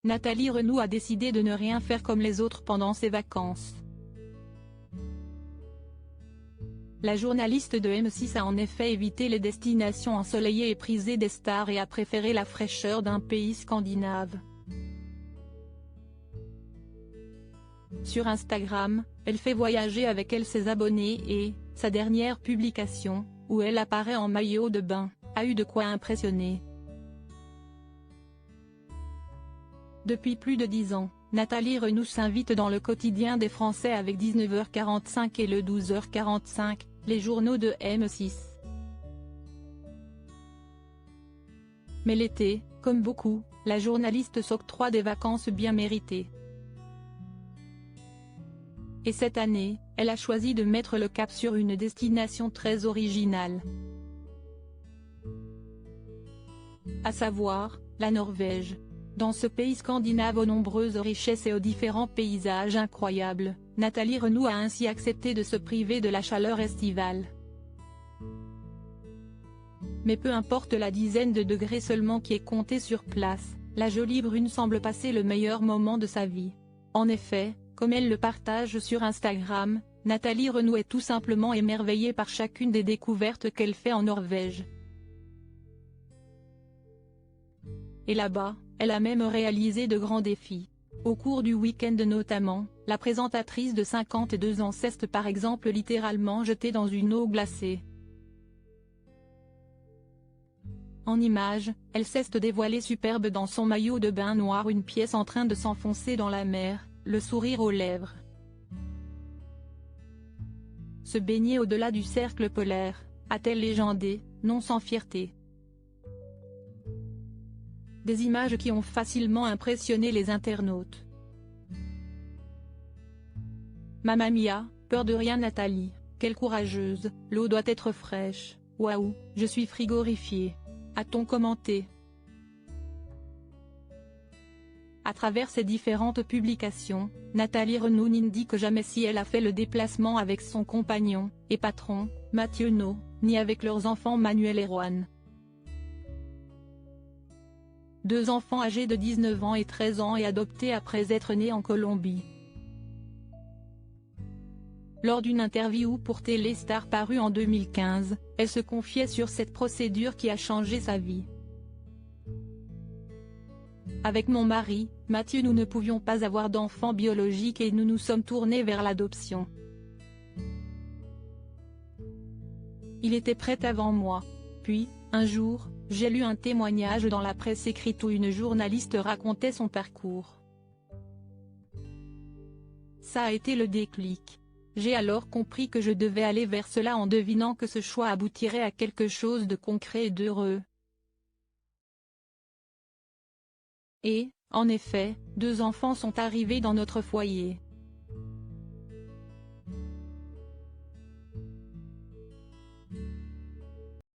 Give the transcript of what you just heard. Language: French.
Nathalie Renaud a décidé de ne rien faire comme les autres pendant ses vacances. La journaliste de M6 a en effet évité les destinations ensoleillées et prisées des stars et a préféré la fraîcheur d'un pays scandinave. Sur Instagram, elle fait voyager avec elle ses abonnés et, sa dernière publication, où elle apparaît en maillot de bain, a eu de quoi impressionner. Depuis plus de 10 ans, Nathalie Renaud s'invite dans le quotidien des Français avec 19h45 et le 12h45, les journaux de M6. Mais l'été, comme beaucoup, la journaliste s'octroie des vacances bien méritées. Et cette année, elle a choisi de mettre le cap sur une destination très originale. À savoir, la Norvège. Dans ce pays scandinave aux nombreuses richesses et aux différents paysages incroyables, Nathalie Renaud a ainsi accepté de se priver de la chaleur estivale. Mais peu importe la dizaine de degrés seulement qui est comptée sur place, la jolie brune semble passer le meilleur moment de sa vie. En effet, comme elle le partage sur Instagram, Nathalie Renaud est tout simplement émerveillée par chacune des découvertes qu'elle fait en Norvège. Et là-bas, elle a même réalisé de grands défis. Au cours du week-end notamment, la présentatrice de 52 ans s'est par exemple littéralement jetée dans une eau glacée. En image, elle s'est dévoilée superbe dans son maillot de bain noir, une pièce en train de s'enfoncer dans la mer, le sourire aux lèvres. Se baigner au-delà du cercle polaire, a-t-elle légendé, non sans fierté. Des images qui ont facilement impressionné les internautes. Mamma mia, peur de rien Nathalie, quelle courageuse, l'eau doit être fraîche, waouh, je suis frigorifiée. A-t-on commenté. À travers ses différentes publications, Nathalie Renaud n'indique jamais si elle a fait le déplacement avec son compagnon, et patron, Mathieu No, ni avec leurs enfants Manuel et Juan. Deux enfants âgés de 19 ans et 13 ans et adoptés après être nés en Colombie. Lors d'une interview pour Téléstar parue en 2015, elle se confiait sur cette procédure qui a changé sa vie. Avec mon mari, Mathieu, nous ne pouvions pas avoir d'enfants biologiques et nous nous sommes tournés vers l'adoption. Il était prêt avant moi. Puis, un jour, j'ai lu un témoignage dans la presse écrite où une journaliste racontait son parcours. Ça a été le déclic. J'ai alors compris que je devais aller vers cela en devinant que ce choix aboutirait à quelque chose de concret et d'heureux. Et, en effet, deux enfants sont arrivés dans notre foyer.